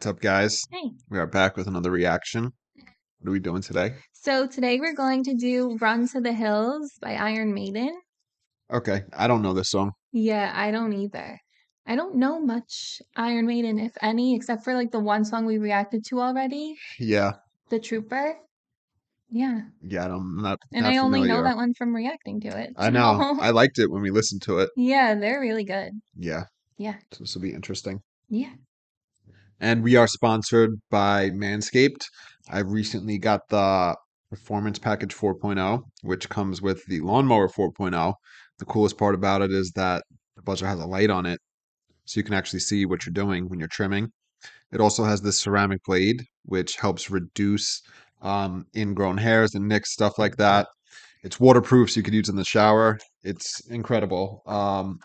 What's up, guys? Hey. We are back with another reaction. What are we doing today? So today we're going to do Run to the Hills by Iron Maiden. Okay, I don't know this song. Yeah, I don't either. I don't know much Iron Maiden, if any, except for like the one song we reacted to already, Yeah, The Trooper. Yeah. I'm not And not I only know familiar. that one from reacting to it. I know. So I liked it when we listened to it. yeah, they're really good. Yeah, Yeah. so this will be interesting. Yeah. And we are sponsored by Manscaped. I recently got the Performance Package 4.0, which comes with the Lawnmower 4.0. The coolest part about it is that the buzzer has a light on it, so you can actually see what you're doing when you're trimming. It also has this ceramic blade, which helps reduce ingrown hairs and nicks, stuff like that. It's waterproof, so you could use it in the shower. It's incredible.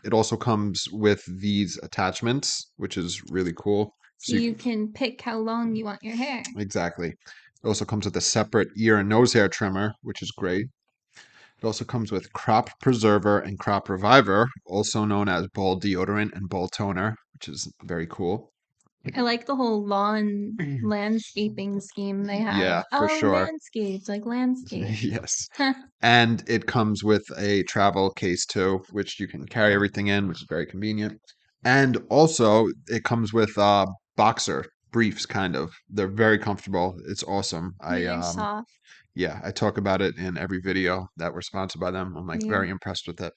It also comes with these attachments, which is really cool. So you can pick how long you want your hair. Exactly. It also comes with a separate ear and nose hair trimmer, which is great. It also comes with Crop Preserver and Crop Reviver, also known as Ball Deodorant and Ball Toner, which is very cool. I like the whole lawn landscaping scheme they have. Yeah, for Oh, sure. manscaped, like landscape. Yes. And it comes with a travel case too, which you can carry everything in, which is very convenient. And also, it comes with boxer briefs, kind of. They're very comfortable. It's awesome. They're soft. Yeah, I talk about it in every video that we're sponsored by them. I'm like Yeah. very impressed with it.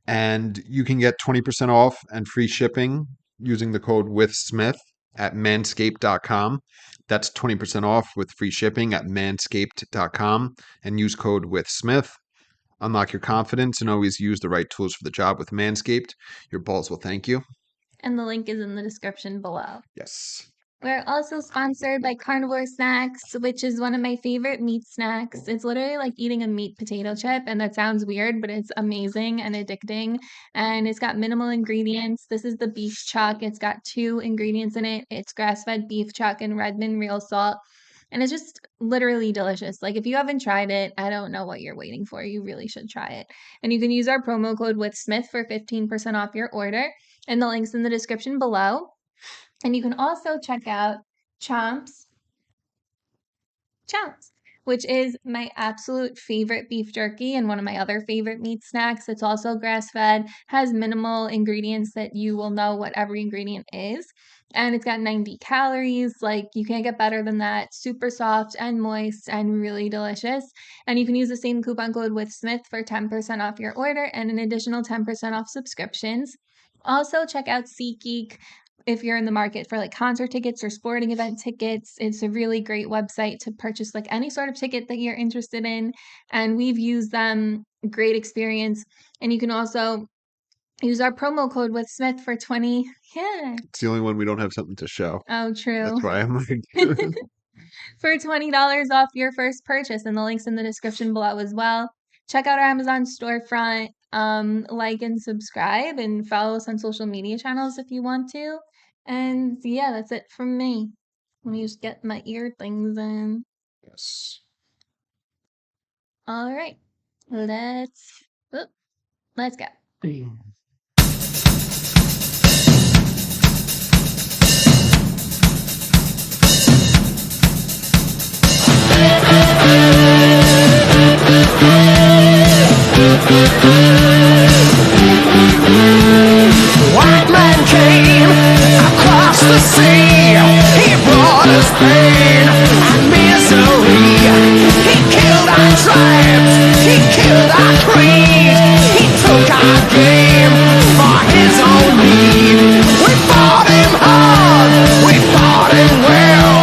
And you can get 20% off and free shipping using the code WithSmith at manscaped.com. That's 20% off with free shipping at manscaped.com and use code WithSmith. Unlock your confidence and always use the right tools for the job with Manscaped. Your balls will thank you. And the link is in the description below. Yes. We're also sponsored by Carnivore Snacks, which is one of my favorite meat snacks. It's literally like eating a meat potato chip, and that sounds weird, but it's amazing and addicting. And it's got minimal ingredients. This is the beef chuck. It's got 2 ingredients in it. It's grass-fed beef chuck and Redmond real salt. And it's just literally delicious. Like, if you haven't tried it, I don't know what you're waiting for. You really should try it. And you can use our promo code WithSmith for 15% off your order. And the link's in the description below. And you can also check out Chomps, which is my absolute favorite beef jerky and one of my other favorite meat snacks. It's also grass-fed, has minimal ingredients that you will know what every ingredient is. And it's got 90 calories. Like, you can't get better than that. Super soft and moist and really delicious. And you can use the same coupon code WithSmith for 10% off your order and an additional 10% off subscriptions. Also, check out SeatGeek. If you're in the market for like concert tickets or sporting event tickets, it's a really great website to purchase like any sort of ticket that you're interested in. And we've used them, great experience. And you can also use our promo code with Smith for 20. Yeah. It's the only one we don't have something to show. Oh, true. That's why I'm like for $20 off your first purchase. And the link's in the description below as well. Check out our Amazon storefront. Like and subscribe and follow us on social media channels if you want to. And yeah, that's it from me. Let me just get my ear things in. Yes. All right. Let's go. White man came across the sea. He brought us pain and misery. He killed our tribes. He killed our creed. He took our game for his own need. We fought him hard. We fought him well.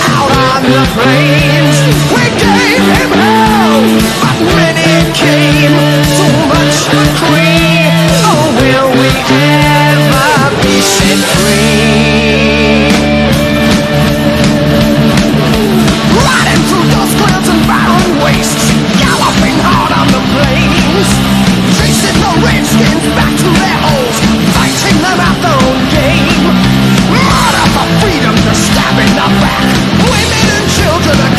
Out on the plains, we gave him hell. But when it came to much decree, oh, will we ever be set free? Riding through those clouds and barren wastes, galloping hard on the plains, chasing the redskins back to their holes, fighting them at their own game. Murder for freedom, they're stabbing the back, women and children are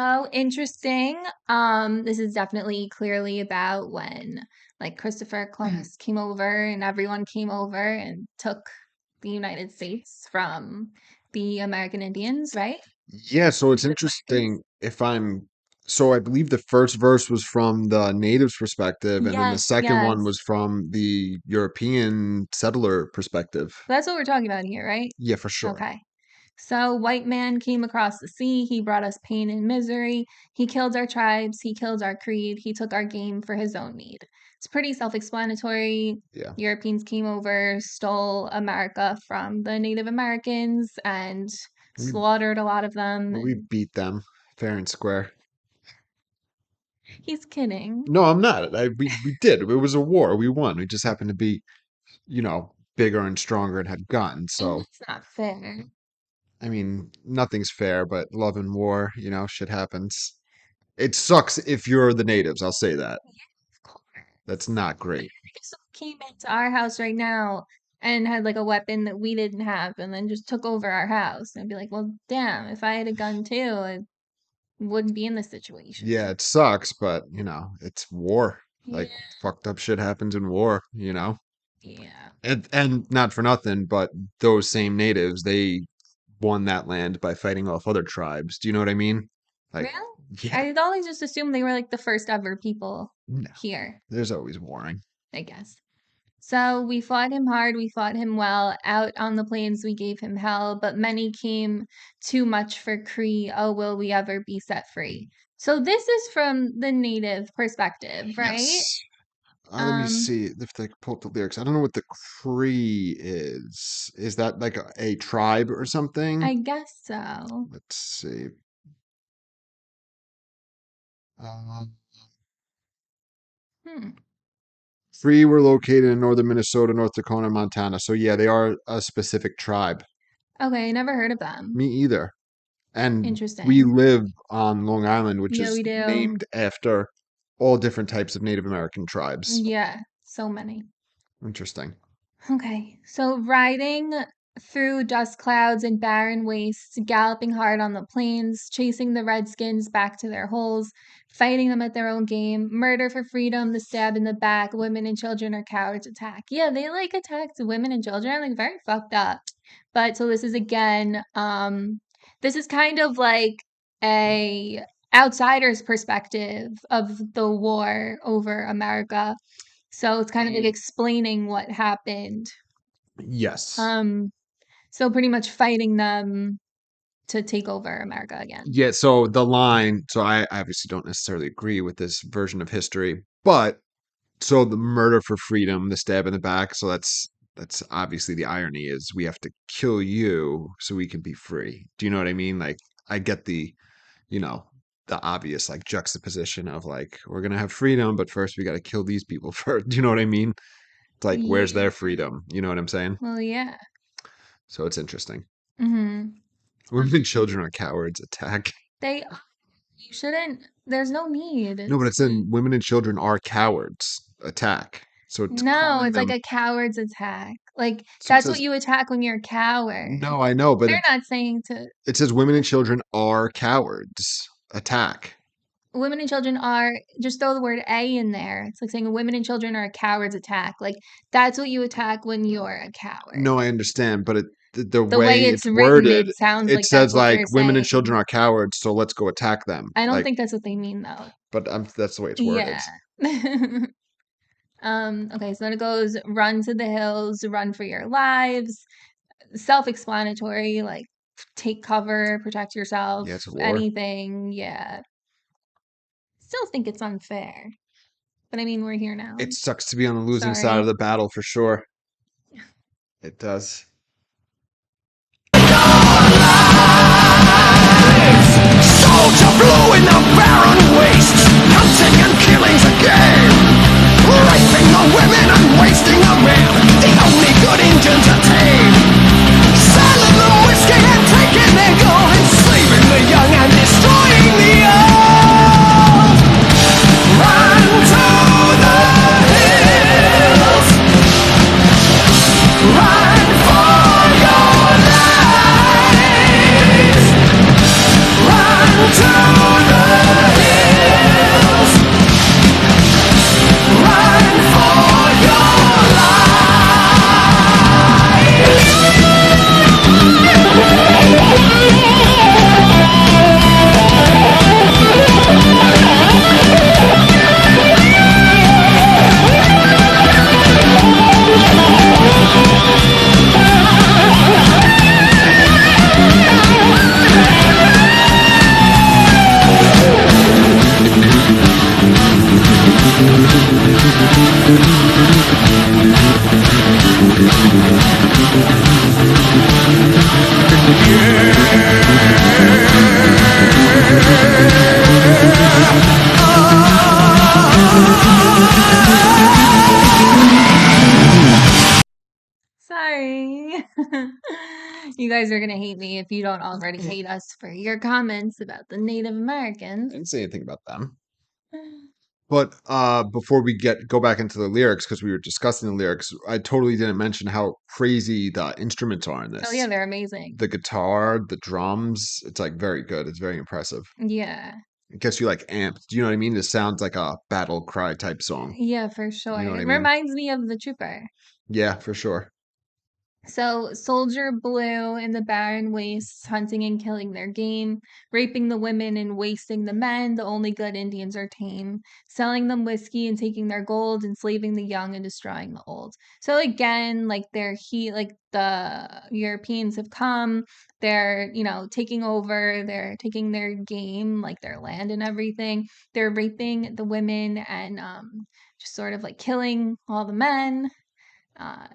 So interesting. This is definitely clearly about when like Christopher Columbus came over and everyone came over and took the United States from the American Indians, right? Yeah, so it's Native Americans. interesting if I'm so I believe the first verse was from the natives' perspective, and then the Yes, second one yes. was from the European settler perspective. That's what we're talking about here, right? Yeah, for sure. Okay. So, white man came across the sea. He brought us pain and misery. He killed our tribes. He killed our creed. He took our game for his own need. It's pretty self explanatory. Yeah. Europeans came over, stole America from the Native Americans, and We slaughtered a lot of them. we And beat them fair and square. he's kidding. No, I'm not. We did. It was a war. We won. We just happened to be, bigger and stronger and had guns. And So, that's not fair. I mean, nothing's fair, but love and war, shit happens. It sucks if you're the natives, I'll say that. Of course. That's not But great. if someone came into our house right now and had like a weapon that we didn't have and then just took over our house, I'd be like, well, damn, if I had a gun too, I wouldn't be in this Yeah, situation. it sucks, but it's war. Yeah. Like fucked up shit happens in war. Yeah. And not for nothing, but those same natives, they won that land by fighting off other tribes. Do you know what I mean? Like, Really? yeah, I'd always just assumed they were like the first ever people no, here, there's always warring. I guess. So we fought him hard, we fought him well. Out on the plains, we gave him hell, but many came too much for Cree. Oh, will we ever be set free? So this is from the native perspective, right? Yes. Let me Um, see if I can pull up the lyrics. I don't know what the Cree is. Is that like a tribe or something? I guess so. Let's see. Uh, Hmm. Cree were located in northern Minnesota, North Dakota, and Montana. So yeah, they are a specific tribe. Okay, never heard of them. Me either. And we Interesting. live on Long Island, which Yeah, is we do. named after all different types of Native American tribes. Yeah, so many. Interesting. Okay, so riding through dust clouds and barren wastes, galloping hard on the plains, chasing the redskins back to their holes, fighting them at their own game, murder for freedom, the stab in the back, women and children are cowards attack. Yeah, they like attacked women and children, like very fucked up. But so this is again, this is kind of like a outsider's perspective of the war over America. So it's kind of like explaining what happened. Yes. Um, so pretty much fighting them to take over America again. Yeah, so the line, so I obviously don't necessarily agree with this version of history, but so the murder for freedom, the stab in the back, so that's obviously the irony is we have to kill you so we can be free. Do you know what I mean? Like I get you know, the obvious like juxtaposition of like we're gonna have freedom, but first we gotta kill these people first. Do you know what I mean? It's like where's Yeah. their freedom? You know what I'm saying? Well, yeah. So it's interesting. Hmm. Women and children are cowards. Attack. They, you shouldn't, there's no need. No, but It's, it's in women and children are cowards. Attack. So it's no, calling it's like them. a coward's attack. Like, So it that's what says you attack when you're a coward. no, I know, but They're not saying to, it says women and children are cowards. Attack. women and children are, just throw the word A in there. It's like saying women and children are a coward's attack. Like, that's what you attack when you're a coward. No, I understand, but the The way way it's it's written, worded, it sounds it like that's says what like they're women and saying. children are cowards, so let's go attack them. I don't Like, think that's what they mean though. but that's the way it's worded. Yeah. Okay, so then it goes run to the hills, run for your lives. Self-explanatory, like take cover, protect yourself, Yeah, it's a war. anything. Yeah. Still think it's unfair. But I mean, we're here now. It sucks to be on the losing side of Sorry. the battle for sure. It does. Soldier blue in the barren wastes, hunting and killing's a game. Raping the women and wasting the men, the only good Indians to tame. Selling the whiskey and taking their gold, enslaving the young and destroying the old. Run to the hills, run for your lives. Run to the You guys are gonna hate me if you don't already hate us for your comments about the Native I Americans. didn't say anything about them. But before we go back into the lyrics, because we were discussing the lyrics, I totally didn't mention how crazy the instruments are in Oh yeah, this. they're amazing. The guitar, the drums, it's like very good. It's very impressive. Yeah. It gets you like amped. Do you know what I mean? This sounds like a battle cry type song. Yeah, for sure. You know what I It mean? reminds me of the Trooper. Yeah, for sure. So, Soldier Blue in the barren wastes, hunting and killing their game, raping the women and wasting the men, the only good Indians are tame, selling them whiskey and taking their gold, enslaving the young and destroying the old. So again, like like the Europeans have come, they're, taking over, they're taking their game, like their land and everything. They're raping the women and just sort of like killing all the men. Uh,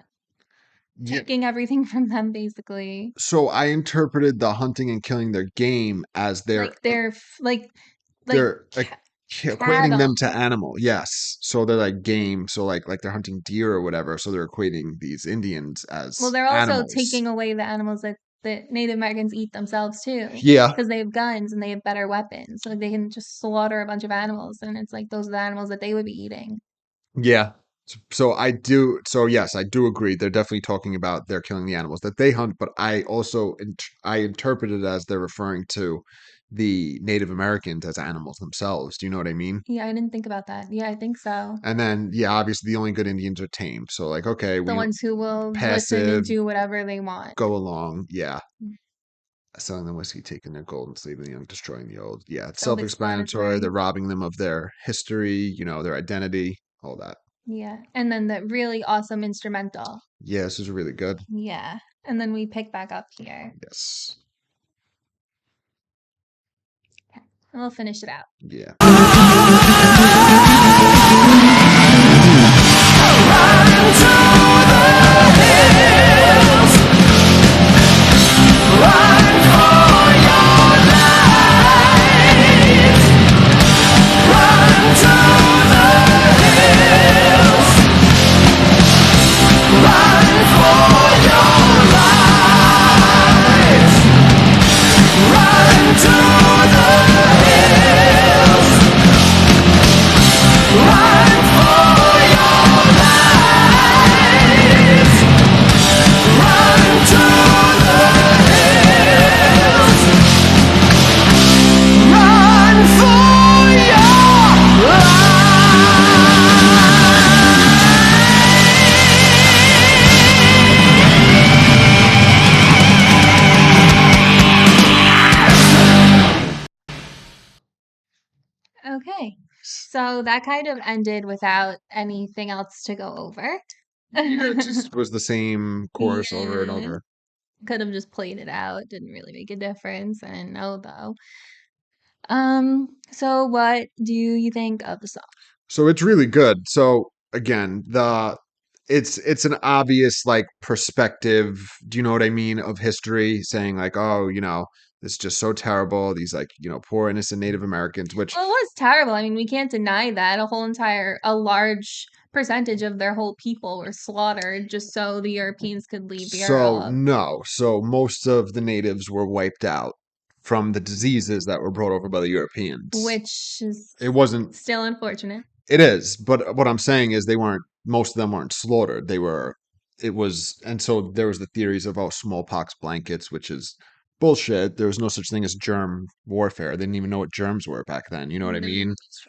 Yeah. Taking everything from them basically. So I interpreted the hunting and killing their game as Like they're like they're equating them cattle. to animal. Yes. So they're like game. So like they're hunting deer or whatever. So they're equating these Indians Well, as they're also animals. taking away the animals that the Native Americans eat themselves too, Yeah. because they have guns and they have better weapons, so they can just slaughter a bunch of animals, and it's like those are the animals that they would be eating. Yeah. So I do. So yes, I do agree. They're definitely talking about they're killing the animals that they hunt, but I also I interpret it as they're referring to the Native Americans as animals themselves. Do you know what I mean? Yeah, I didn't think about that. Yeah, I think so. And then yeah, obviously the only good Indians are tame. So like okay, The we ones who will listen and passive, do whatever they want. go along. Yeah. Selling them whiskey, taking their gold, enslaving the young, destroying the old. Yeah, it's self-explanatory. They're Self-explanatory. robbing them of their history, their identity, all that. Yeah, and then the really awesome instrumental. Yeah, this is really good. Yeah, and then we pick back up here. Yes. Okay, and we'll finish it out. Yeah. Okay, so that kind of ended without anything else to go over. Yeah, it just was the same chorus over and Yeah, over. could have just played it out. Didn't really make a difference. I know though. So what do you think of the song? So it's really good. So again, it's an obvious like perspective, do you know what I mean, of history saying like, oh, it's just so terrible. These like, poor innocent Native Americans, which Well, it was terrible. I mean, we can't deny that a large percentage of their whole people were slaughtered just so the Europeans could leave so Europe, no. So most of the natives were wiped out from the diseases that were brought over by the Europeans. which is It wasn't still unfortunate. It is, but what I'm saying is most of them weren't slaughtered. And so there was the theories of, oh, smallpox blankets, which is bullshit. There was no such thing as germ warfare. They didn't even know what germs were back then. You know what I No, mean? that's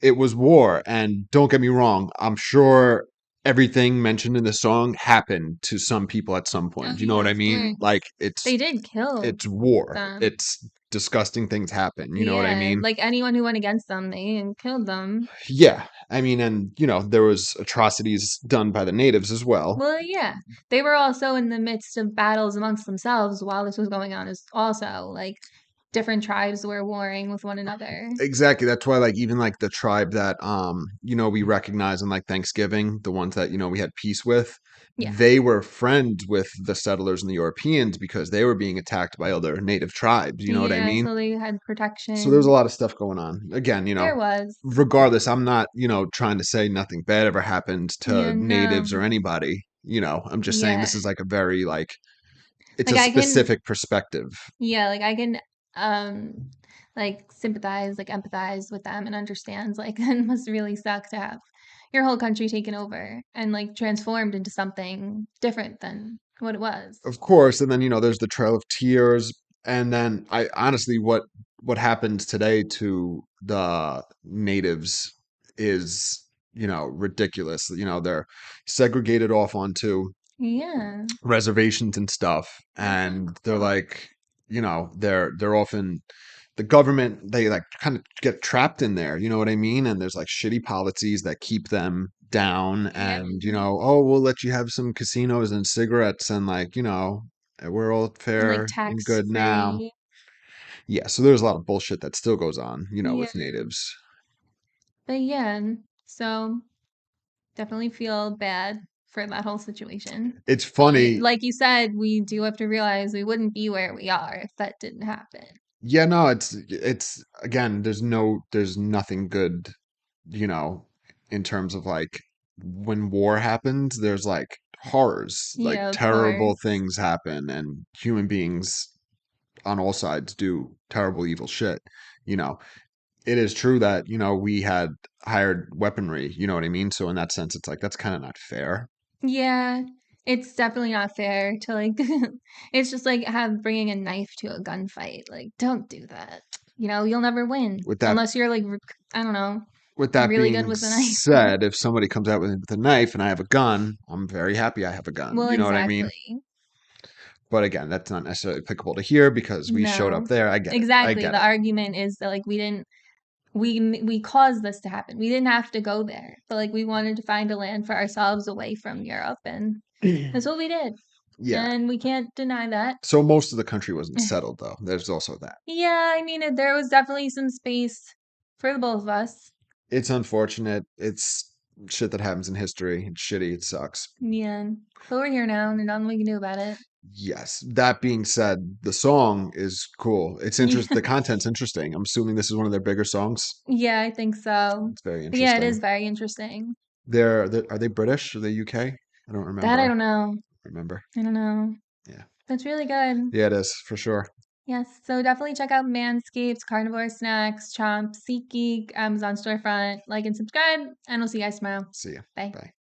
It was war. And don't get me wrong, I'm sure everything mentioned in the song happened to some people at some true. Oh point. You know yeah, what I of mean? course. Like They did kill it's war. them. It's disgusting things happen. You know what I Yeah, mean? like anyone who went against them, they killed them. Yeah. I mean, and there was atrocities done by the natives as well. Well, yeah. They were also in the midst of battles amongst themselves while this was going on as also like different tribes were warring with one another. Exactly. That's why like even like the tribe that we recognize in like Thanksgiving, the ones that we had peace with, Yeah. they were friends with the settlers and the Europeans because they were being attacked by other native tribes, you know what I Yeah, mean? so they had So there's a protection. lot of stuff going on. Again, There was. regardless, I'm not, trying to say nothing bad ever happened Yeah, to no. natives or anybody. I'm just saying Yeah. this is like a very like It's Like a I can, specific perspective. yeah, like I can, like sympathize, like empathize with them and understand. Like it must really suck to have your whole country taken over and like transformed into something different than what it was. Of course, and then there's the Trail of Tears, and then I honestly, what happens today to the natives is ridiculous. They're segregated off onto Yeah. reservations and stuff, That's not and they're cool. like, they're often the government, they like kind of get trapped in there, you know what I mean? And there's like shitty policies that keep them down, Yeah. and oh, we'll let you have some casinos and cigarettes, and like, we're all And like fair and tax good now. free. Yeah, so there's a lot of bullshit that still goes on, Yeah. with natives. But yeah, so definitely feel bad for that whole situation. It's But funny. like you said, we do have to realize we wouldn't be where we are if that didn't happen. Yeah, no, it's again, there's nothing good, you know, in terms of like when war happens, there's like horrors, like Yeah, of terrible course. things happen, and human beings on all sides do terrible, evil shit. You know, it is true that, we had hired weaponry, you know what I mean? So in that sense, it's like that's kind of not fair. Yeah, it's definitely not fair to like it's just like have bringing a knife to a gunfight. Like don't do that. You'll never win With that unless you're like I don't know, with that really good being with a knife. said, if somebody comes out with a knife and I have a gun, I'm very happy I have a gun. Well, You know what I mean? exactly. But again, that's not necessarily applicable to here because we showed up No. there. I get it. I Exactly. get The argument is that like we caused this to happen. We didn't have to go there, but like we wanted to find a land for ourselves away from Europe, and it. that's what we did. Yeah. And we can't deny that. So most of the country wasn't settled though. There's also that. Yeah, I mean, there was definitely some space for the both of us. It's unfortunate. It's shit that happens in history. It's shitty. It sucks. Yeah, but we're here now, and there's nothing we can do about it. Yes. That being said, the song is cool. It's Yeah, the content's interesting. I'm assuming this is one of their bigger songs. yeah, I think so. It's very But yeah, it is interesting. very interesting. They're are they British? Are they UK? I don't That I remember. don't know. Remember. I don't know. Yeah. That's really good. Yeah, it is for sure. Yes, so definitely check out Manscaped's Carnivore Snacks, Chomp, SeatGeek, Amazon storefront, like and subscribe, and we'll see you guys tomorrow. See ya. Bye. Bye.